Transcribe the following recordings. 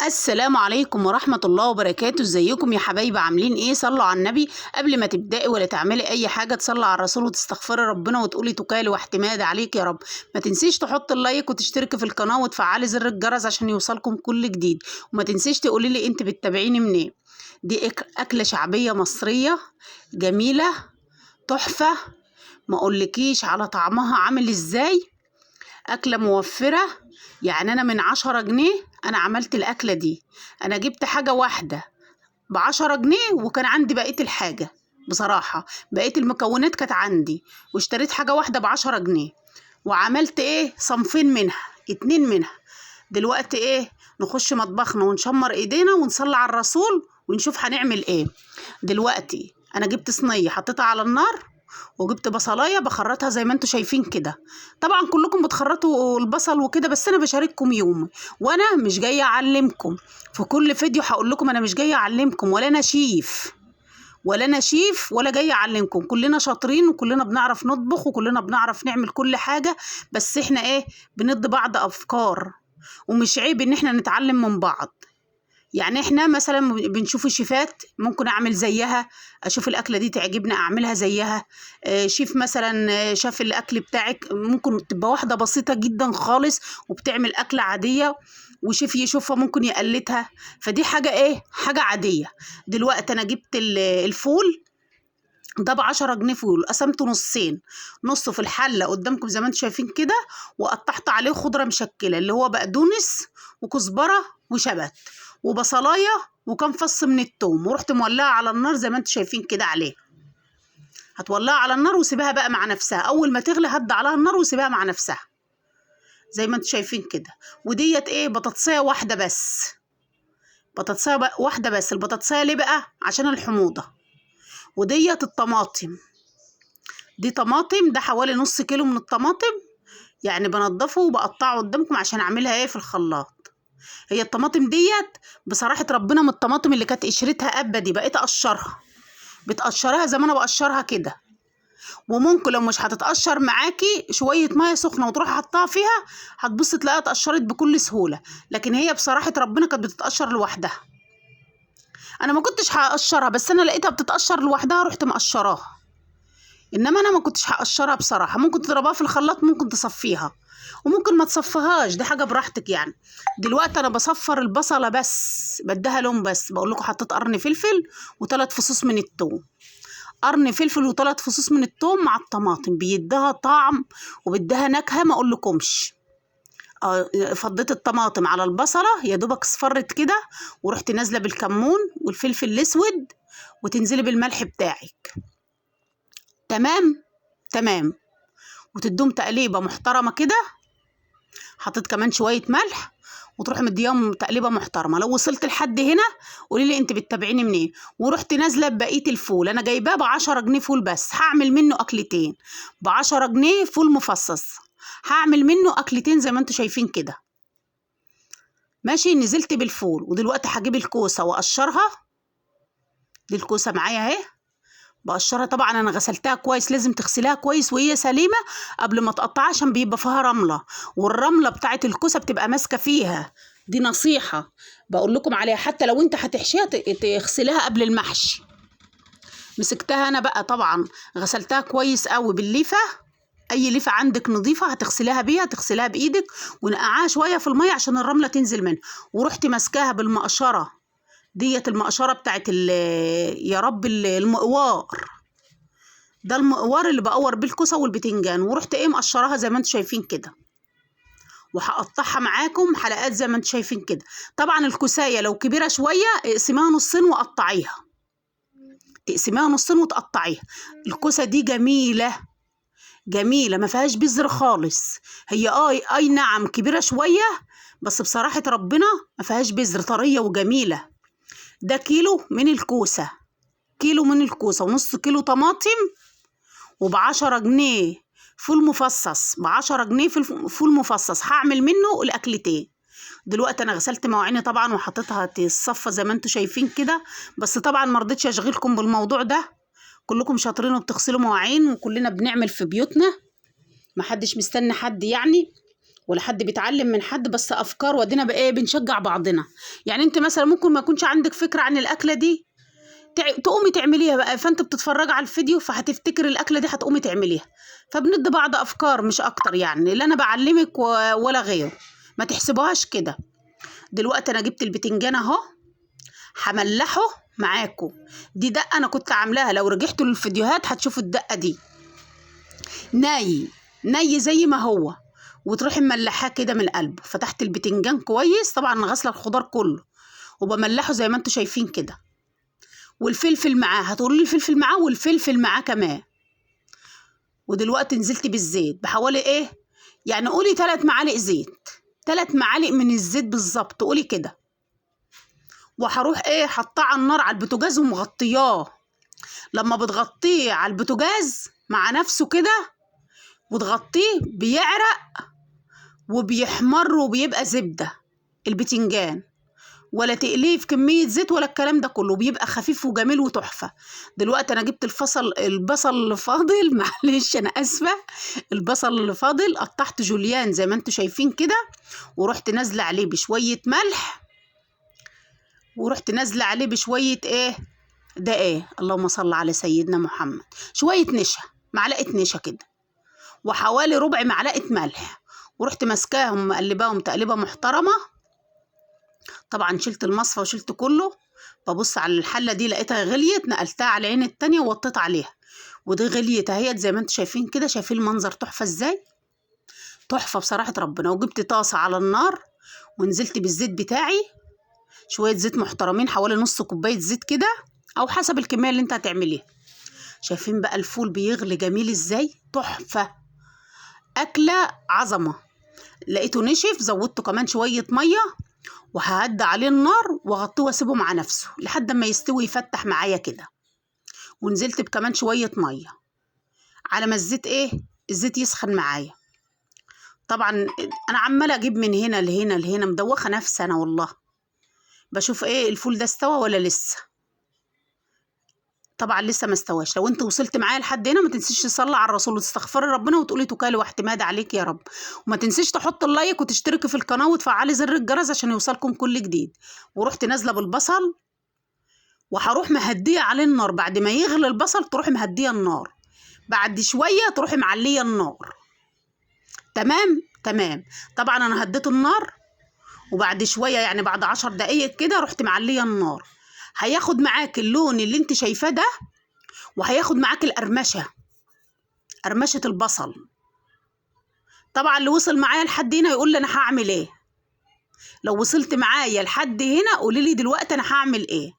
السلام عليكم ورحمة الله وبركاته. ازيكم يا حبايبي؟ عاملين ايه؟ صلوا على النبي. قبل ما تبدأي ولا تعملي اي حاجة تصلي على الرسول وتستغفري ربنا وتقولي توكالي واعتمادي عليك يا رب. ما تنسيش تحط اللايك وتشتركي في القناة وتفعلي زر الجرس عشان يوصلكم كل جديد. وما تنسيش تقولي لي انت بتتابعيني منين. دي أكلة شعبية مصرية جميلة تحفة، ما اقولكيش على طعمها عامل ازاي. أكلة موفرة، يعني أنا من 10 جنيه أنا عملت الأكلة دي. أنا جبت حاجة واحدة ب10 جنيه وكان عندي بقية الحاجة. بصراحة بقية المكونات كانت عندي واشتريت حاجة واحدة ب10 جنيه وعملت ايه صنفين منها 2 منها. دلوقتي ايه، نخش مطبخنا ونشمر ايدينا ونصلي على الرسول ونشوف هنعمل ايه. دلوقتي انا جبت صينية حطيتها على النار وجبت بصلايه بخرطها زي ما انتم شايفين كده. طبعا كلكم بتخرطوا البصل وكده بس انا بشارككم يومي، وانا مش جايه اعلمكم. في كل فيديو هقول لكم انا مش جايه اعلمكم، ولا انا شيف ولا جايه اعلمكم. كلنا شاطرين وكلنا بنعرف نطبخ وكلنا بنعرف نعمل كل حاجه، بس احنا ايه، بندي بعض افكار، ومش عيب ان احنا نتعلم من بعض. يعني احنا مثلا بنشوف الشيفات ممكن اعمل زيها، اشوف الاكله دي تعجبني اعملها زيها. شيف مثلا شاف الاكل بتاعك ممكن تبقى واحده بسيطه جدا خالص وبتعمل اكله عاديه، وشيف يشوفها ممكن يقلدها. فدي حاجه ايه، حاجه عاديه. دلوقتي انا جبت الفول ده ب10 جنيه. فول قسمته نصين، نصه في الحله قدامكم زي ما انتم شايفين كده، وقطعت عليه خضره مشكله اللي هو بقدونس وكزبره وشبت وبصلايه وكام فص من التوم، ورحت مولعه على النار زي ما انتم شايفين كده عليه. هتولعها على النار وسيبها بقى مع نفسها، اول ما تغلي هدي عليها النار وسيبها مع نفسها زي ما انتم شايفين كده. وديت ايه، بطاطسيه واحده بس. بطاطسيه واحده بس. البطاطسيه ليه بقى؟ عشان الحموضه. وديت الطماطم، دي طماطم، ده حوالي نص كيلو من الطماطم. يعني بنضفه وبقطعه قدامكم عشان اعملها ايه في الخلاط. هي الطماطم ديت بصراحة ربنا من الطماطم اللي كانت قشرتها قبة دي بقيت اقشرها. بتقشرها زي ما انا بقشرها كده، وممكن لو مش هتتقشر معاكي شوية مية سخنة وتروحي حطها فيها هتبص تلاقيها اتقشرت بكل سهولة. لكن هي بصراحة ربنا كانت بتتقشر لوحدها. انا ما كنتش هقشرها بس انا لقيتها بتتقشر لوحدها رحت مقشراها. انما انا ما كنتش هقشرها بصراحه. ممكن تضربها في الخلاط، ممكن تصفيها وممكن ما تصفيهاش، دي حاجه براحتك يعني. دلوقتي انا بصفر البصله بس، بديها لون بس. بقول لكم حطيت قرن فلفل و3 فصوص من الثوم. قرن فلفل و3 فصوص من الثوم مع الطماطم بيديها طعم وبيديها نكهه ما اقولكمش. فضيت الطماطم على البصله يا دوبك اصفرت كده، ورحت نازله بالكمون والفلفل الاسود وتنزلي بالملح بتاعك. تمام تمام. وتدوم تقليبه محترمه كده. حطيت كمان شويه ملح وتروح مديهم تقليبه محترمه. لو وصلت لحد هنا قولي لي انت بتتابعيني منين. ورحت نازله ببقيه الفول، انا جايباه ب10 جنيه فول بس هعمل منه اكلتين. ب10 جنيه فول مفصص هعمل منه اكلتين زي ما انتم شايفين كده. ماشي. نزلت بالفول ودلوقتي هجيب الكوسه واقشرها. دي الكوسه معايا اهي بقشرها. طبعا انا غسلتها كويس، لازم تغسليها كويس وهي سليمه قبل ما تقطعها عشان بيبقى فيها رمله، والرمله بتاعت الكوسه بتبقى ماسكه فيها. دي نصيحه بقول لكم عليها، حتى لو انت هتحشيها تغسليها قبل المحشي. مسكتها انا بقى طبعا غسلتها كويس قوي بالليفه. اي ليفه عندك نظيفه هتغسليها بيها، تغسليها بايدك ونقعها شويه في الميه عشان الرمله تنزل منها. ورحت ماسكاها بالمقشره. ديت المقشره بتاعت يا رب المقوار. ده المقوار اللي بقور بيه الكوسه والبتنجان. ورحت ايه مقشراها زي ما انتم شايفين كده، وهقطعها معاكم حلقات زي ما انتم شايفين كده. طبعا الكوسايه لو كبيره شويه اقسميها نصين وقطعيها. تقسميها نصين وتقطعيها. الكوسه دي جميله جميله ما فيهاش بذر خالص. هي اي نعم كبيره شويه بس بصراحه ربنا ما فيهاش بذر، طريه وجميله. ده كيلو من الكوسه، كيلو من الكوسه ونص كيلو طماطم وب10 جنيه فول مفصص. ب10 جنيه فول مفصص هعمل منه الاكلتين. دلوقتي انا غسلت مواعيني طبعا وحطيتها تتصفى زي ما انتم شايفين كده، بس طبعا ما رضيتش اشغلكم بالموضوع ده. كلكم شاطرين وبتغسلوا مواعين وكلنا بنعمل في بيوتنا، ما حدش مستني حد يعني. ولا حد بيتعلم من حد، بس افكار ودينا بقى ايه بنشجع بعضنا. يعني انت مثلا ممكن ما يكونش عندك فكره عن الاكله دي، تقومي تعمليها بقى، فانت بتتفرج على الفيديو فهتفتكر الاكله دي هتقومي تعمليها. فبندي بعض افكار مش اكتر، يعني اللي انا بعلمك ولا غيره، ما تحسبوهاش كده. دلوقتي انا جبت البتنجان اهو، هملحه معاكم. دي دقه انا كنت عاملاها، لو رجعتوا للفيديوهات هتشوفوا الدقه دي ني زي ما هو، وتروحي مملحاه كده من قلبه. فتحت البتنجان كويس، طبعا غسله الخضار كله وبملحه زي ما انتوا شايفين كده. والفلفل معاه، هتقولوا لي الفلفل معاه، والفلفل معاه كمان. ودلوقتي نزلت بالزيت بحوالي ايه، يعني قولي 3 معالق زيت، 3 معالق من الزيت بالظبط، قولي كده. وهروح ايه حطاه على النار على البوتاجاز ومغطياه. لما بتغطيه على البوتاجاز مع نفسه كده وتغطيه بيعرق وبيحمر وبيبقى زبدة البتنجان، ولا تقليه في كمية زيت ولا الكلام ده كله، بيبقى خفيف وجميل وتحفة. دلوقتي أنا جبت البصل اللي فاضل معلش أنا آسفة، البصل اللي فاضل قطعت جوليان زي ما انتوا شايفين كده، ورحت نازلة عليه بشوية ملح، ورحت نازلة عليه بشوية ايه ده ايه، اللهم صل على سيدنا محمد، شوية نشا، معلقة نشا كده، وحوالي ربع معلقة ملح، ورحت ماسكاهم مقلباهم تقليبة محترمة. طبعا شلت المصفى وشلت كله. ببص على الحلة دي لقيتها غليت، نقلتها على العين التانية ووطيت عليها، ودي غليت اهيت زي ما انتوا شايفين كده. شايفين المنظر تحفة ازاي، تحفة بصراحة ربنا. وجبت طاسة على النار ونزلت بالزيت بتاعي، شوية زيت محترمين، حوالي نص كوباية زيت كده او حسب الكمية اللي انت هتعمليها. شايفين بقى الفول بيغلي جميل ازاي، تحفة، أكلة عظمة. لقيته نشف، زودته كمان شوية مية، وههدى عليه النار واغطيه واسيبه مع نفسه لحد ما يستوي يفتح معايا كده. ونزلت بكمان شوية مية على ما الزيت ايه، الزيت يسخن معايا. طبعا انا عمالة اجيب من هنا لهنا لهنا، مدوخة نفسي انا والله، بشوف ايه الفول ده استوى ولا لسه. طبعا لسه ما استواش. لو انت وصلت معايا لحد هنا ما تنسيش تصلي على الرسول وتستغفري ربنا وتقولي توكالي واعتماد عليك يا رب. وما تنسيش تحط اللايك وتشتركي في القناه وتفعلي زر الجرس عشان يوصلكم كل جديد. ورحت نازله بالبصل، وهروح مهديه عليه النار. بعد ما يغلي البصل تروحي مهديه النار، بعد شويه تروحي معليه النار. تمام تمام. طبعا انا هديت النار، وبعد شويه يعني بعد 10 دقايق كده رحت معليه النار. هياخد معاك اللون اللي انت شايفاه ده، وهياخد معاك القرمشه، قرمشه البصل. طبعا اللي وصل معايا لحد هنا يقول لي انا هعمل ايه. لو وصلت معايا لحد هنا قولي لي دلوقتي انا هعمل ايه.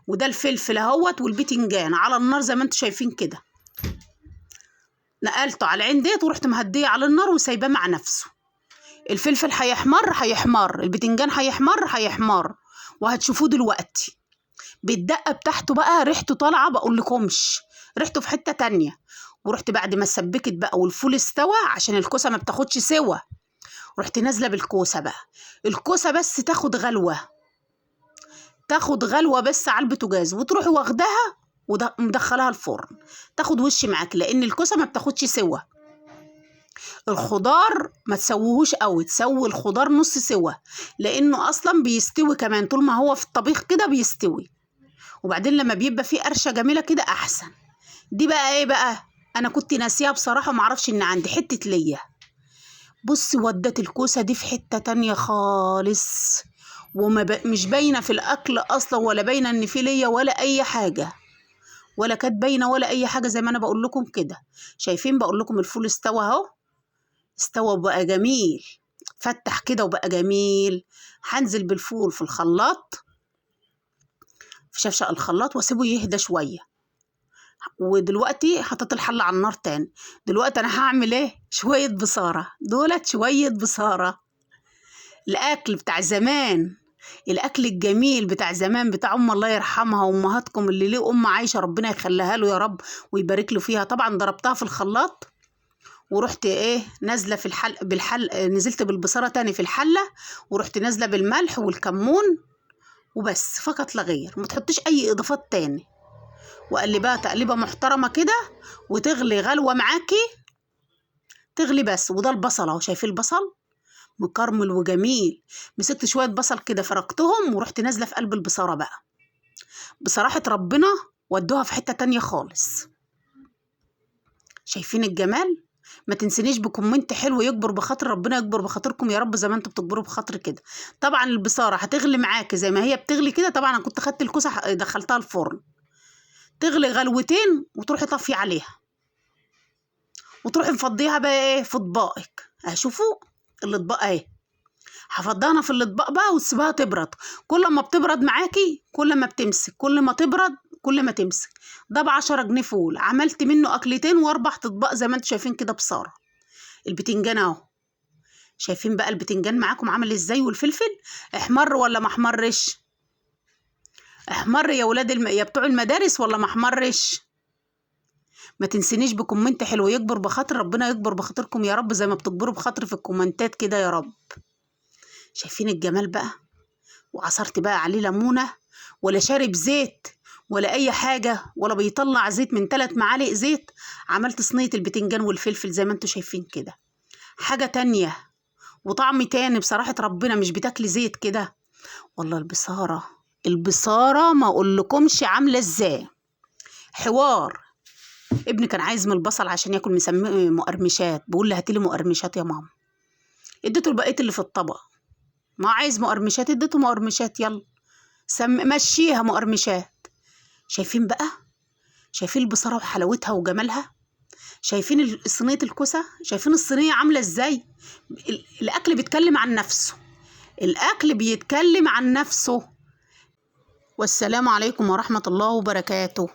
وده الفلفل اهوت والبتنجان على النار زي ما انتم شايفين كده. نقلته على العين ديت ورحت مهديه على النار وسايباه مع نفسه. الفلفل هيحمر، البتنجان هيحمر، وهتشوفوه دلوقتي بالدقه بتاعته بقى. ريحته طالعه بقول لكمش، ريحته في حته تانية. ورحت بعد ما سبكت بقى والفول استوى، عشان الكوسه ما بتاخدش سوا، رحت نازله بالكوسه بقى. الكوسه بس تاخد غلوه بس على البوتاجاز، وتروحي واخداها ومدخلها الفرن تاخد وش معاك، لان الكوسه ما بتاخدش سوا. الخضار ما تسويهوش قوي، تسوي الخضار نص سوا، لانه اصلا بيستوي كمان طول ما هو في الطبيخ كده بيستوي. وبعدين لما بيبقى فيه قرشه جميله كده احسن. دي بقى ايه بقى، انا كنت ناسيها بصراحه، معرفش ان عندي حته ليا. بصي ودت الكوسه دي في حته تانية خالص، مش باينه في الاكل اصلا، ولا باينه ان في ليا ولا اي حاجه، ولا كانت باينه ولا اي حاجه. زي ما انا بقول لكم كده. شايفين بقول لكم الفول استوى اهو، استوى وبقى جميل، فتح كده وبقى جميل. هنزل بالفول في الخلاط، في شفشق الخلاط، واسيبه يهدى شويه. ودلوقتي حطيت الحله على النار تاني. دلوقتي انا هعمل ايه، شويه بصاره، شويه بصاره. الاكل بتاع زمان، الاكل الجميل بتاع زمان بتاع الله يرحمها وامهاتكم اللي ليه عايشه، ربنا يخليها له يا رب ويبارك له فيها. طبعا ضربتها في الخلاط، ورحت ايه نازله في نزلت بالبصاره تاني في الحله، ورحت نازله بالملح والكمون وبس، فقط لا غير. ما تحطيش اي اضافات تاني. وقلبها تقليبه محترمه كده، وتغلي غلوه معاكي، تغلي بس. وده البصل اهو، شايفين البصل مكرمل وجميل. مسكت شويه بصل كده فرقتهم ورحت نازله في قلب البصاره بقى. بصراحه ربنا ودوها في حته تانية خالص. شايفين الجمال؟ ما تنسنيش بكومنت حلو يكبر بخاطر ربنا، يكبر بخاطركم يا رب زي ما انتوا بتكبروا بخاطر كده. طبعا البصاره هتغلي معاكي زي ما هي بتغلي كده. طبعا انا كنت خدت الكوسه دخلتها الفرن تغلي غلوتين وتروحي طافيه عليها وتروحي مفضيها بقى ايه في اطباقك. شوفوا الاطباق اهي. هفضيها انا في الاطباق بقى وتسيبها تبرد. كل ما بتبرد معاكي كل ما بتمسك، كل ما تبرد كل ما تمسك. ده ب10 جنيه فول، عملت منه اكلتين واربع اطباق زي ما انتوا شايفين كده بصاره. البتنجان اهو، شايفين بقى البتنجان معاكم عامل ازاي؟ والفلفل احمر ولا ما احمرش؟ احمر يا ولاد يا بتوع المدارس ولا ما احمرش؟ ما تنسنيش بكومنت حلو يكبر بخاطر ربنا، يكبر بخاطركم يا رب زي ما بتكبروا بخاطر في الكومنتات كده يا رب. شايفين الجمال بقى؟ وعصرت بقى عليه ليمونه، ولا شارب زيت ولا اي حاجه، ولا بيطلع زيت من 3 معالق زيت. عملت صينيه البتنجان والفلفل زي ما انتوا شايفين كده. حاجه تانية وطعم تاني بصراحه ربنا، مش بتاكلي زيت كده. والله البصاره ما اقولكمش عامله ازاي. حوار. ابني كان عايز من البصل عشان ياكل، مسميه مقرمشات، بقول له هاتيلي مقرمشات يا ماما. اديته البقيه اللي في الطبق. ما عايز مقرمشات، اديته مقرمشات. يلا مشيها مقرمشات. شايفين بقى؟ شايفين البصاره وحلاوتها وجمالها؟ شايفين صينيه الكوسه؟ شايفين الصينيه عامله ازاي؟ الاكل بيتكلم عن نفسه. الاكل بيتكلم عن نفسه. والسلام عليكم ورحمه الله وبركاته.